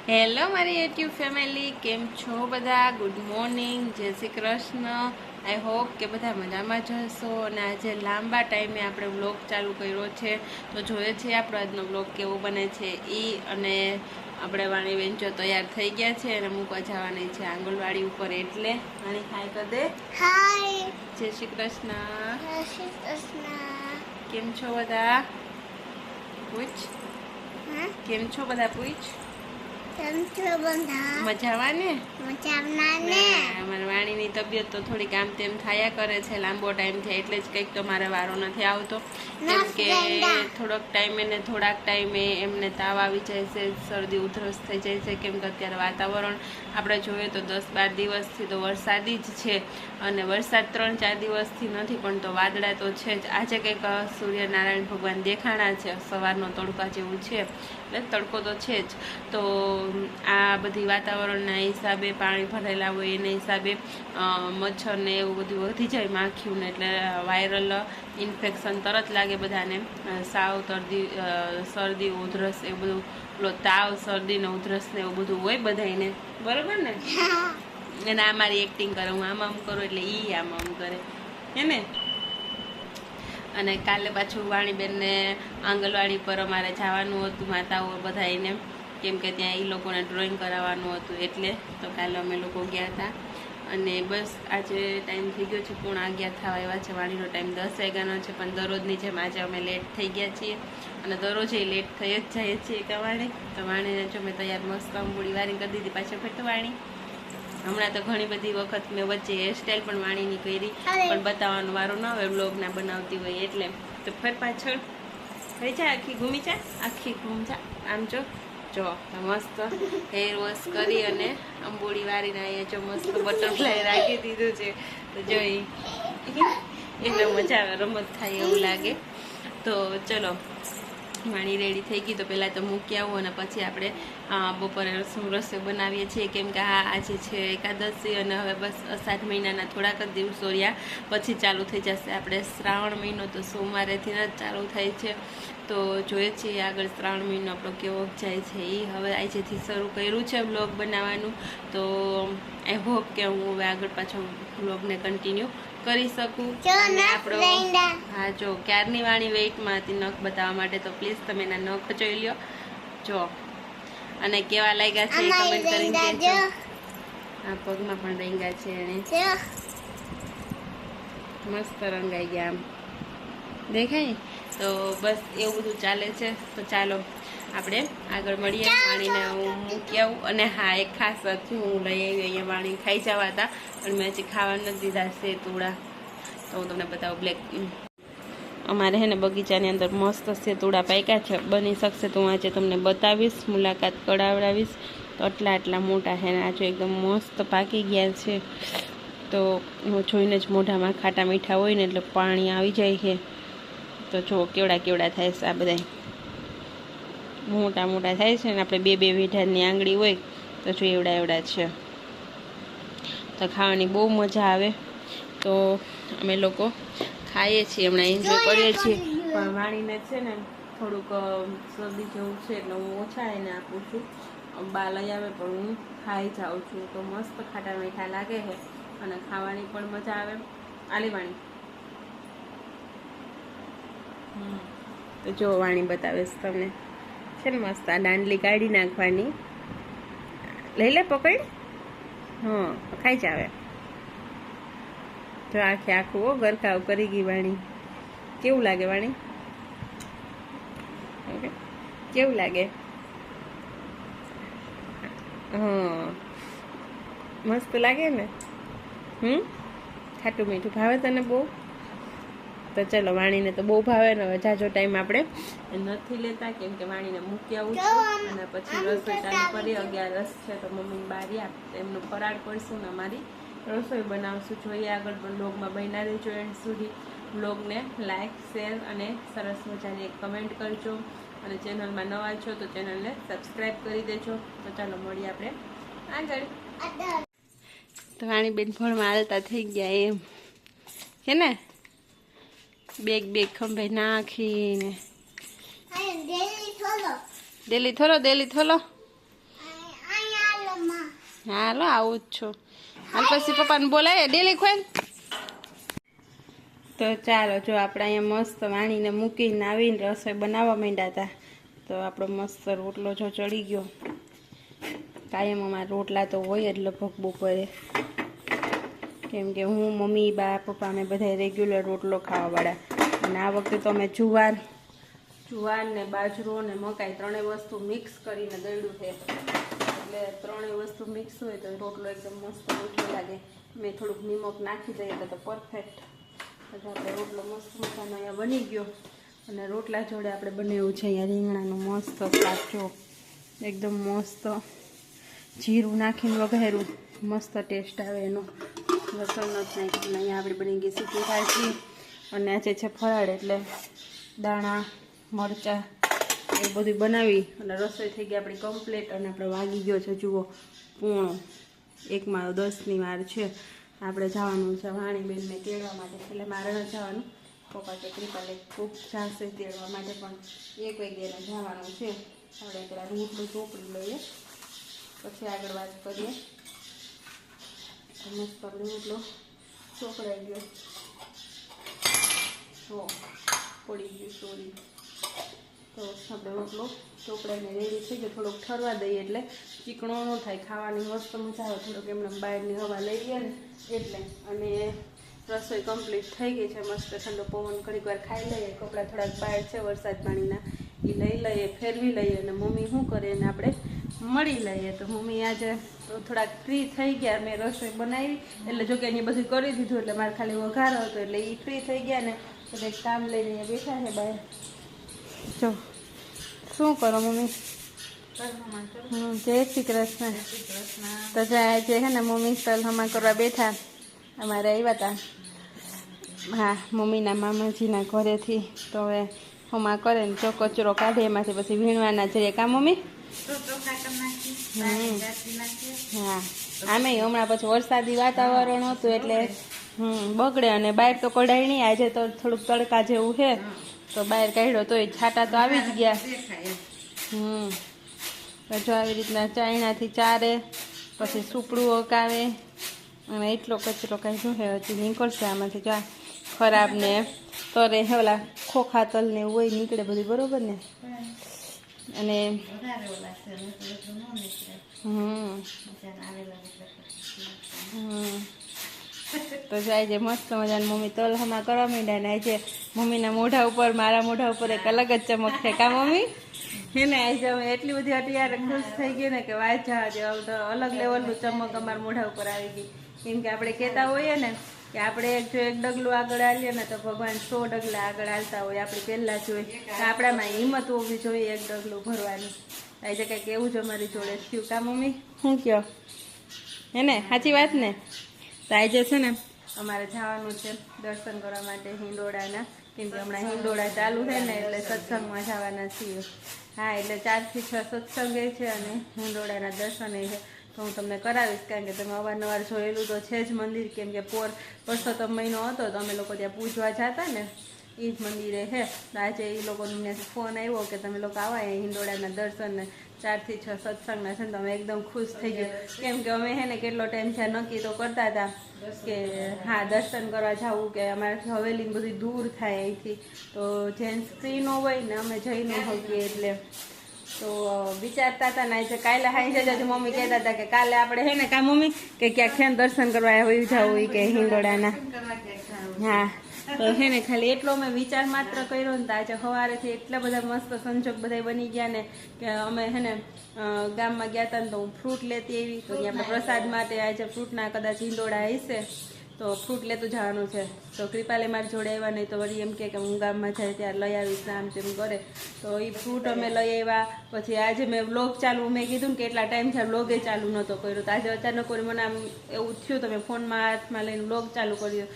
Hello મારી YouTube family, કેમ છો બધા? ગુડ મોર્નિંગ, જય શ્રી કૃષ્ણ. આઈ હોપ કે બધા મજામાં જ હશો. અને આજે લાંબા ટાઈમે આપણે વ્લોગ ચાલુ કર્યો છે, તો જોઈએ છીએ આપણો આજનો વ્લોગ કેવો બને છે અને આપણે વાણીબેન જો તૈયાર થઈ ગયા છે અને મૂકવા જવાની છે આંગણવાડી ઉપર. એટલે વાણી હાય કર દે. હાય. જય શ્રી કૃષ્ણ. જય શ્રી કૃષ્ણ. કેમ છો બધા? પૂછ. કેમ છો બધા? પૂછ. કેમ છો બધા? મજામાં ને? મજામાં ને? અમારી વાણીની તબિયત તો થોડીક આમ તેમ થયા કરે છે લાંબો ટાઈમ છે, એટલે જ કંઈક તો મારે વારો નથી આવતો. કેમ કે થોડોક ટાઈમે ને થોડાક ટાઈમે એમને તાવ આવી જાય છે, શરદી ઉધરસ થઈ જાય છે. કેમ કે અત્યારે વાતાવરણ આપણે જોઈએ તો 10-12 દિવસથી તો વરસાદી જ છે, અને વરસાદ 3-4 દિવસથી નથી પણ તો વાદળા તો છે જ. આજે કંઈક સૂર્યનારાયણ ભગવાન દેખાણા છે, સવારનો તડકા જેવું છે, એટલે તડકો તો છે જ. તો આ બધી વાતાવરણના હિસાબે, પાણી ભરેલા હોય એના હિસાબે મચ્છર ને એવું બધું વધી જાય, માખ્યું ને, એટલે વાયરલ ઇન્ફેક્શન તરત લાગે બધાને. સાવ શરદી ઉધરસ એવું બધું, પેલો તાવ, શરદી ને ઉધરસ ને એવું બધું હોય બધાને, બરોબર ને? અને આ મારી એક્ટિંગ કરે, હું આમ કરું એટલે ઈ આમ કરે, હે ને? અને કાલે પાછું વાણીબેનને આંગણવાડી પર અમારે જવાનું હતું, માતાઓ બધાને, કેમ કે ત્યાં એ લોકોને ડ્રોઈંગ કરાવવાનું હતું. એટલે તો કાલે અમે લોકો ગયા હતા. અને બસ આજે ટાઈમ થઈ ગયો છે, 11:15 થવા આવ્યા છે. વાણીનો ટાઈમ 10 વાગ્યાનો છે, પણ દરરોજની જેમ આજે અમે લેટ થઈ ગયા છીએ, અને દરરોજ એ લેટ થઈ જ જાય છીએ કે વાણી. તો વાણીને જો મેં તૈયાર મસ્ત અંબુડી વારી કરી દીધી. પાછળ ફેરતો વાણી. હમણાં તો ઘણી બધી વખત મેં વચ્ચે હેરસ્ટાઈલ પણ વાણીની કરી, પણ બતાવવાનો વારો ન હોય, બ્લોગ ના બનાવતી હોય એટલે. તો ફેર પાછળ થઈ જા, આખી ઘૂમી જા, આખી ઘૂમ જા. આમ જો મસ્ત હેર વોશ કરી અને અંબોડી વારીને અહીંયા જો મસ્ત બટરફ્લાય રાખી દીધું છે. તો જોઈ એટલે મજા આવે, રમત થાય એવું લાગે. તો ચલો, વાણી રેડી થઈ ગઈ, તો પહેલાં તો મૂકી આવું અને પછી આપણે બપોરે રસોઈ બનાવીએ છીએ. કેમ કે આજે છે એકાદશી, અને હવે બસ અષાઢ મહિનાના થોડાક જ દિવસો રહ્યા પછી ચાલુ થઈ જશે આપણે શ્રાવણ મહિનો. તો સોમવારેથી જ ચાલુ થાય છે. તો જોઈએ છીએ આગળ શ્રાવણ મહિનો આપણો કેવો જાય છે. એ હવે આજેથી શરૂ કર્યું છે વ્લોગ બનાવવાનું. તો આઈ હોપ કે હું હવે આગળ પાછો વ્લોગને કન્ટિન્યુ કરી શકું. અને આપણો હા, જો ક્યારની વાણી વેઇટમાં હતી નખ બતાવવા માટે, તો પ્લીઝ તમે એના નખ જોઈ લ્યો જો, અને કેવા લાગ્યા છે એ કમેન્ટ કરીને કહેજો. આ પગમાં પણ રંગા છે એને, મસ્ત રંગાઈ ગયા, આમ દેખાય. તો બસ એવું બધું ચાલે છે. તો ચાલો આપણે આગળ મળીએ. વાણીને હું મૂકી આવું. અને હા, એક ખાસ વાત હું લઈ આવી, અહીંયા વાણી ખાઈ જવા હતા, પણ મેં હજી ખાવા નથી દીધા છે તુડા. તો હું તમને બતાવું. બ્લેક અમારે હે ને બગીચાની અંદર મસ્ત સેતુડા પાક્યા છે. બની શકશે તો હું આજે તમને બતાવીશ, મુલાકાત કરાવડાવીશ. તો આટલા મોટા છે ને આજે એકદમ મસ્ત પાકી ગયા છે. તો હું જોઈને જ મોઢામાં ખાટા મીઠા હોય ને એટલે પાણી આવી જાય છે. તો જો કેવડા થાય છે, આ બધા મોટા થાય છે ને. આપણે 2 વીઘાની આંગળી હોય તો જો એવડા છે. તો ખાવાની બહુ મજા આવે. તો અમે લોકો ખાઈએ છીએ, હમણાં એન્જોય કરીએ છીએ. પણ વાણીને છે ને થોડુંક શરદી જેવું છે, એટલે હું ઓછા એને આપું છું. બા લઈ આવે પણ હું ખાઈ જાઉં છું. તો મસ્ત ખાટા મીઠા લાગે છે અને ખાવાની પણ મજા આવે. આલી વાણી. તો જો વાણી બતાવીશ તમને, છે ને મસ્ત આ દાંડલી કાઢી નાખવાની. લઈ લે, પકડ. હા, ખાઈ જાવે. જો આખું ગરકાવ કરી ગઈ વાણી. કેવું લાગે વાણી? કેવું લાગે? હા, મસ્ત લાગે ને. ખાટું મીઠું ભાવે તને બહુ? તો ચલો, વાણીને તો બહુ ભાવે ને. હવે જાજો ટાઈમ આપણે નથી લેતા, કેમ કે વાણીને મૂકી આવું છું અને પછી રસોઈ ચાલુ કરી. 11:10 છે તો મમ્મી બારી એમનું ફરાળ કરશું ને અમારી રસોઈ બનાવશું. જોઈએ આગળ પણ બ્લોગમાં બન્યા રહેજો એન્ડ સુધી. બ્લોગને લાઈક, શેર અને સરસ મજાની એક કમેન્ટ કરજો. અને ચેનલમાં નવા છો તો ચેનલને સબસ્ક્રાઈબ કરી દેજો. તો ચાલો મળીએ આપણે આગળ. તો વાણીબેન ફળમાં હાલતા થઈ ગયા એમ છે ને, બેગ ખંભે નાખીને. ડેલી થોલો હાલો આવું જ છું. હાલ પછી પપ્પાને બોલાય ડેલી ખોઈ. તો ચાલો જો આપણે અહીંયા મસ્ત વાણીને મૂકીને આવીને રસોઈ બનાવવા માંડ્યા હતા. તો આપણો મસ્ત રોટલો જો ચડી ગયો. કાયમ અમારા રોટલા તો હોય જ લગભગ બપોરે, કેમ કે હું મમ્મી બા પપ્પા અમે બધા રેગ્યુલર રોટલો ખાવાવાળા. અને આ વખતે તો અમે જુવાર ને બાજરો ને મકાઈ ત્રણેય વસ્તુ મિક્સ કરીને દળ્યું છે. એટલે ત્રણેય વસ્તુ મિક્સ હોય તો રોટલો એકદમ મસ્ત રોટલો લાગે. મેં થોડુંક નિમક નાખી દઈએ એટલે તો પરફેક્ટ. એટલે આપણે રોટલો મસ્ત મસાનો અહીંયા બની ગયો. અને રોટલા જોડે આપણે બનાવ્યું છે અહીંયા રીંગણાનું મસ્ત કાચો, એકદમ મસ્ત જીરું નાખીને વઘાર્યું, મસ્ત ટેસ્ટ આવે એનો. લસણ નથી નાખ્યું. અહીંયા આપણે બની ગઈ સૂકી ભાજી. અને આજે છે ફરાળ એટલે દાણા મરચાં એ બધું બનાવી અને રસોઈ થઈ ગઈ આપણી કમ્પ્લીટ. અને આપણે વાગી ગયો છે જુઓ 9:45 વાર છે. આપણે જવાનું છે વાણીબેનને તેડવા માટે. એટલે મારે ન જવાનું, પપ્પા કે કૃપાલે ખૂબ ચાલશે તેડવા માટે, પણ 1 વાગ્યાને જવાનું છે. આપણે પેલા રોટલો ચોપડી લઈએ પછી આગળ વાત કરીએ. મસ્ત રોટલો ચોપડાઈ ગયો, તો પડી ગયું સોરી. તો આપણે રોટલો ચોપડાઈને રેડી થઈ ગયો. થોડોક ઠરવા દઈએ એટલે ચીકણો ન થાય, ખાવાની મસ્ત મજા આવે. થોડોક એમને બહારની હવા લઈએ ને એટલે. અને રસોઈ કમ્પ્લીટ થઈ ગઈ છે. મસ્ત ઠંડો પવન ઘડીક વાર ખાઈ લઈએ. કપડાં થોડાક બહાર છે વરસાદ પાણીના, એ લઈ લઈએ, ફેરવી લઈએ. અને મમ્મી શું કરે એને આપણે મળી લઈએ. તો મમ્મી આજે થોડાક ફ્રી થઈ ગયા. મેં રસોઈ બનાવી એટલે જોકે એની બધું કરી દીધું, એટલે મારે ખાલી વઘાર હતો એટલે એ ફ્રી થઈ ગયા ને એટલે કામ લઈને અહીંયા બેઠા છે બહાર. જો શું કરો મમ્મી? જય શ્રી કૃષ્ણ. તો આજે છે ને મમ્મી તલ હમા કરવા બેઠા. અમારે આવ્યા હતા હા મમ્મીના મામાજીના ઘરેથી. તો હવે હમા કરે ને જો કચરો કાઢે એમાંથી પછી વીણવાના જઈએ. કા મમ્મી? હા આમે હમણાં પછી વરસાદી વાતાવરણ હતું એટલે બગડે. અને બહાર તો કઢાય નહીં. આજે તો થોડુંક તડકા જેવું છે તો બહાર કાઢ્યો તોય છાટા તો આવી જ ગયા. જો આવી રીતના ચાયણાથી ચારે, પછી સુપડું ઓકાવે. અને એટલો કચરો કાઢ્યો છે, હજી નીકળશે આમાંથી. જો ખરાબ ને તરે ઓલા ખોખા તલ ને એવું હોય નીકળે બધું, બરોબર ને? અને તો જાય છે મસ્ત મજાની મમ્મી તલ હમા કરવા માંડ્યા. ને આજે મમ્મીના મોઢા ઉપર મારા મોઢા ઉપર એક અલગ જ ચમક છે. કા મમ્મી? હે ને આજે અમે એટલી બધી અત્યારે ખુશ થઈ ગઈ ને કે વાત જવા દે. અલગ લેવલનું ચમક અમારા મોઢા ઉપર આવી ગઈ. કેમ કે આપણે કહેતા હોઈએ ને કે આપણે જો એક ડગલું આગળ હાલીએ ને તો ભગવાન 100 ડગલા આગળ હાલતા હોય. આપણે પહેલાં જોઈએ તો આપણામાં હિંમત હોવી જોઈએ એક ડગલું ભરવાની. આજે કંઈક એવું જ અમારી જોડે થયું. કા મમ્મી? શું કહો? હે ને? સાચી વાત ને? તો આજે છે ને અમારે જવાનું છે દર્શન કરવા માટે હિંડોળાના. કેમ કે હમણાં હિંડોળા ચાલુ છે ને એટલે સત્સંગમાં જવાના છીએ. હા એટલે 4 થી 6 સત્સંગ છે અને હિંડોળાના દર્શન છે. તો હું તમને કરાવીશ, કારણ કે તમે અવારનવાર જોયેલું તો છે જ મંદિર. કેમ કે પરસોત્તમ મહિનો હતો તો અમે લોકો ત્યાં પૂજવા જતા ને એ જ મંદિરે છે. તો આજે એ લોકોનો ત્યાંથી ફોન આવ્યો કે તમે લોકો આવા હિંડોળાના દર્શન ને 4 થી 6 સત્સંગના છે ને. તો અમે એકદમ ખુશ થઈ ગયો. કેમ કે અમે હે ને કેટલો ટાઈમ છે નક્કી તો કરતા હતા કે હા દર્શન કરવા જવું, કે અમારાથી હવેલી બધી દૂર થાય અહીંથી, તો જેન્ટ્સ ફ્રી ન હોય ને અમે જઈ ન શકીએ. એટલે તો વિચારતા હતા ને આજે કાલે હાઈ જજો. મમ્મી કહેતા હતા કે કાલે આપણે હે ને કા મમ્મી કે ક્યાંક છે દર્શન કરવા હોય જવું કે હિંડોળાના. હા તો હે ને ખાલી એટલો મેં વિચાર માત્ર કર્યો ને. આજે સવારેથી એટલા બધા મસ્ત સંજોગ બધા બની ગયા ને કે અમે હે ને ગામમાં ગયા હતા ને તો હું ફ્રૂટ લેતી આવી. તો આપણે પ્રસાદ માટે આજે ફ્રૂટના કદાચ હિંડોળા હશે તો ફ્રૂટ લેતું જવાનું છે. તો કૃપાલે મારી જોડે આવ્યા નહીં તો વળી એમ કે હું ગામમાં જાય ત્યારે લઈ આવીશ આમ તેમ કરે. તો એ ફ્રૂટ અમે લઈ આવ્યા. પછી આજે મેં વ્લોગ ચાલુ, મેં કીધું ને કે એટલા ટાઈમ છે વ્લોગે ચાલુ નહોતો કર્યો. તો આજે અચાનક કોઈ મને આમ એવું થયું તો મેં ફોનમાં હાથમાં લઈને વ્લોગ ચાલુ કર્યો.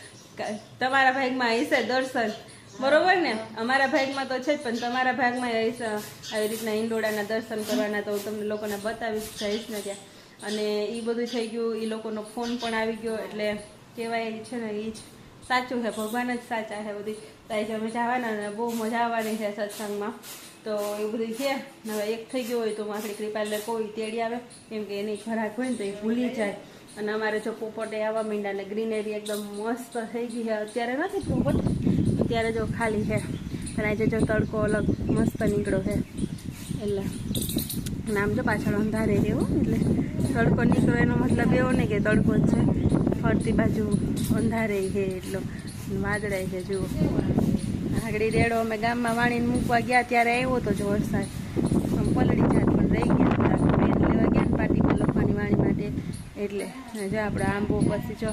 તમારા ભાગમાં હશે દર્શન, બરોબર ને? અમારા ભાગમાં તો છે જ, પણ તમારા ભાગમાં હશે આવી રીતના હિંડોળાના દર્શન કરવાના. તો હું તમને લોકોને બતાવીશ, જઈશ ને ત્યાં. અને એ બધું થઈ ગયું. એ લોકોનો ફોન પણ આવી ગયો. એટલે કહેવાય છે ને એ જ સાચું છે, ભગવાન જ સાચા છે બધી. તો આજે અમે જવાના ને બહુ મજા આવવાની છે સત્સંગમાં. તો એ બધું છે. હવે એક થઈ ગયો હોય તો આપણી કૃપાલને કોઈ તેડી આવે, કેમ કે એની ખરાક હોય ને તો એ ભૂલી જાય. અને અમારે જો પોપટે આવવા માંડ્યા ને ગ્રીનરી એકદમ મસ્ત થઈ ગઈ છે. અત્યારે નથી પોપટ, અત્યારે જો ખાલી છે, પણ આજે જો તડકો અલગ મસ્ત નીકળ્યો છે. એટલે નામ જો પાછળ અંધારે રહેવું, એટલે તડકો નીકળો એનો મતલબ એવો નહીં કે તડકો જ છે, ફરતી બાજુ અંધારે છે એટલો, વાદળાય છે. જુઓ આગળ રેડો અમે ગામમાં વાણીને મૂકવા ગયા ત્યારે આવ્યો તો જો વરસાદ, આમ પલળી જાય પણ રહી ગયા. પેન લેવા ગયા ને પાર્ટીમાં લખવાની વાણી માટે, એટલે જો આપણે આંબો પછી જો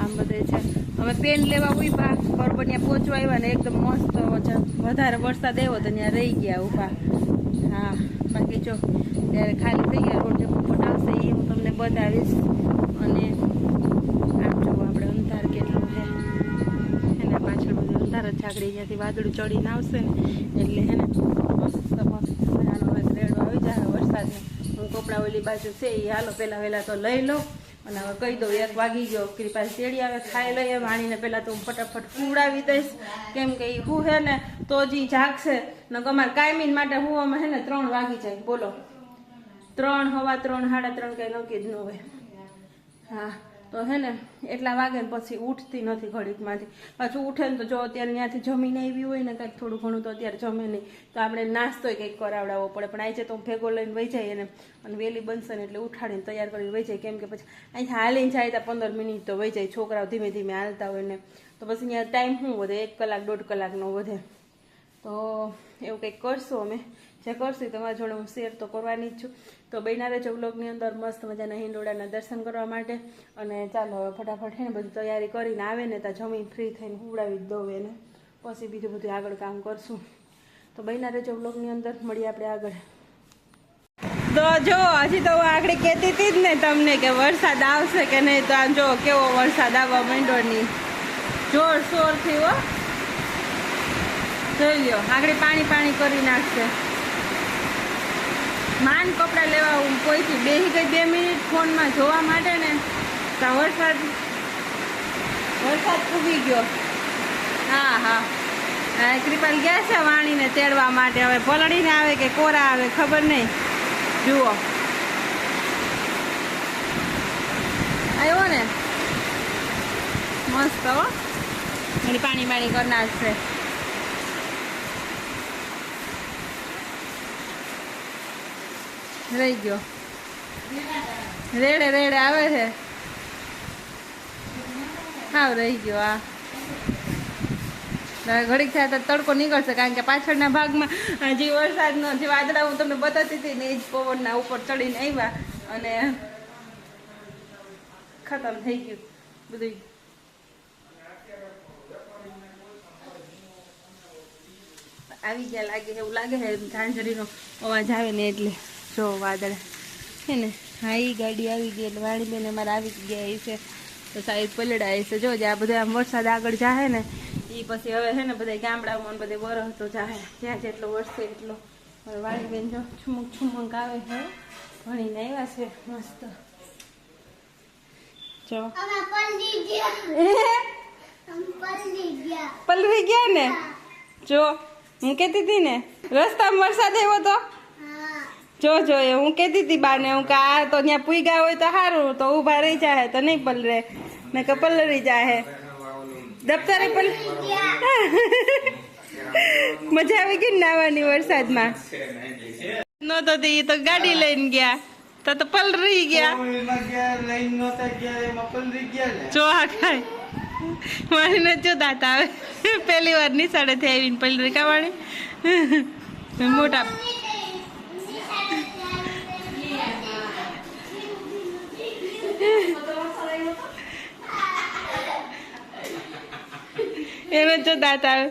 આમ બધે છે. અમે પેન લેવા ઉભા બરોબર ત્યાં પહોંચવા આવ્યા ને એકદમ મસ્ત વધારે વરસાદ આવ્યો તો ત્યાં રહી ગયા ઊભા. હા બાકી જો ત્યારે ખાલી થઈ ગયા રોડ, જે પોપટ આવશે એ હું તમને બતાવીશ. અને આમ જો આપણે અંધાર કેટલું છે, એના પાછળ બધું અંધાર જ ઝાકડી, જ્યાંથી વાદળું ચડીને આવશે ને એટલે હે ને મસ્ત મજાનો રેડો આવી જાય વરસાદને. હું કપડાં ઓલી બાજુ છે એ હાલો પહેલાં વહેલા તો લઈ લો. અને હવે કહી દઉં 1 વાગી ગયો, કૃપા તેડી આવે, ખાઈ લઈએ. વાણીને પહેલાં તો હું ફટાફટ ફૂવડાવી દઈશ, કેમ કે એ હું હે ને તો જ જાગશે ને. અમારે કાયમીન માટે હું અમે હે ને 3 વાગી જાય, બોલો 3, 3:15, 3:30 કંઈ નક્કી જ ન હોય. હા તો હે ને એટલા વાગે ને પછી ઉઠતી નથી ઘડીકમાંથી. પાછું ઉઠે ને તો જો અત્યારે ત્યાંથી જમીને આવી હોય ને કંઈક થોડું ઘણું, તો અત્યારે જમે નહીં તો આપણે નાસ્તોય કંઈક કરાવડાવવો પડે. પણ આજે તો ભેગો લઈને વહી જાય એને, અને વહેલી બનશે ને એટલે ઉઠાડીને તૈયાર કરીને વહી જાય, કેમ કે પછી અહીંથી હાલીને જાય તો 15 મિનિટ તો વહી જાય. છોકરાઓ ધીમે ધીમે હાલતા હોય ને તો પછી ત્યાં ટાઈમ શું વધે, 1 કલાક 1.5 કલાકનો વધે. તો એવું કંઈક કરશું અમે, જે કરશું તમારા જોડે હું શેર તો કરવાની જ છું. તો બન્યા રહેજો વ્લોગની અંદર મસ્ત મજાના હિંડોળાના દર્શન કરવા માટે. અને ચાલો હવે ફટાફટ છે ને બધી તૈયારી કરીને આવે ને ત્યાં જમીન ફ્રી થઈને ઉડાવી જ દઉં એને, પછી બીજું બધું આગળ કામ કરશું. તો બન્યા રહેજો વ્લોગની અંદર, મળીએ આપણે આગળ. તો જો હજી તો આગળ કહેતી હતી જ ને તમને કે વરસાદ આવશે કે નહીં, તો આમ જો કેવો વરસાદ આવવા માંડ્યો ની જોરશોરથી. હો જોઈ લ્યો આગળ પાણી કરી નાખશે. માન કપડાં લેવા હું કોઈથી બેસી ગઈ 2 મિનિટ ફોનમાં જોવા માટે ને, તો વરસાદ ઉગી ગયો. હા હા કૃપાલ ગયા છે વાણીને તેડવા માટે. હવે પલળીને આવે કે કોરા આવે ખબર નહીં. જુઓ આવ્યો ને મસ્ત. હો પાણી કરી નાખશે. રહી ગયો, રેડે આવે છે. હા રહી ગયો. આ ઘડીક થાય તો તડકો નીકળશે, કારણ કે પાછળના ભાગમાં જે વરસાદનો જે વાદળા હું તમને બતાવતી હતી ને એ જ પવનના ઉપર ચડીને આવ્યા અને ખતમ થઈ ગયું બધું. આવી ગયા લાગે, એવું લાગે છે ઝાંઝરીનો અવાજ આવે ને એટલે. જો વાદળ છે ને, હા એ ગાડી આવી ગઈ એટલે વાણીબેન અમારે આવી ગયા છે તો સાઈડ પલળાય છે. જો જે આ બધા આમ વરસાદ આગળ જાય ને એ પછી હવે છે ને બધા ગામડામાં બધે વરસ તો જાય, જ્યાં જેટલો વરસે એટલો. હવે વાણીબેન જો છુમક આવે છે, ભણીને આવ્યા છે મસ્ત. જો પલળી ગયા ને. જો હું કહેતી હતી ને રસ્તામાં વરસાદ આવ્યો તો જો એ હું કહેતી હતી બાને હું કે આ તો ત્યાં પૂઈ હોય તો સારું, તો ઊભા રહી જાય તો નહીં પલરે ને કે પલળી જાય. દફતરે મજા આવી ગઈ નાવાની વરસાદમાં. નતો એ તો ગાડી લઈને ગયા તો પલરી ગયા. જો આ ખાય મારી જો દાંત આવે. પહેલી વાર નિશાળેથી આવીને પલરી કાવાણી મોટા. એનો જો દાંત આવે.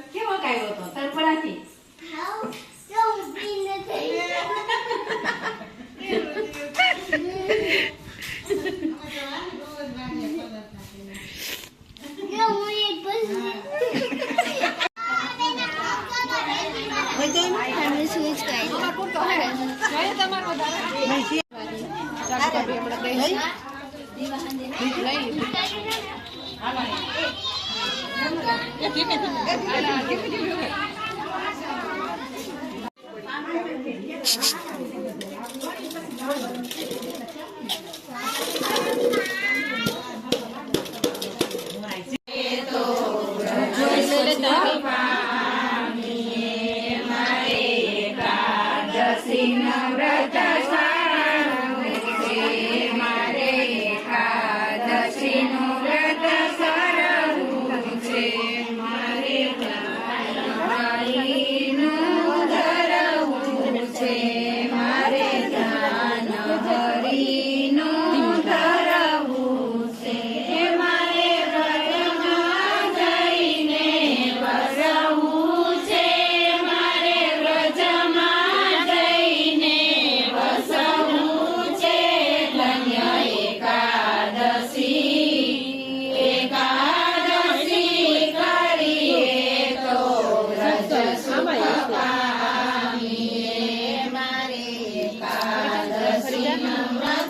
નવરાત્રિ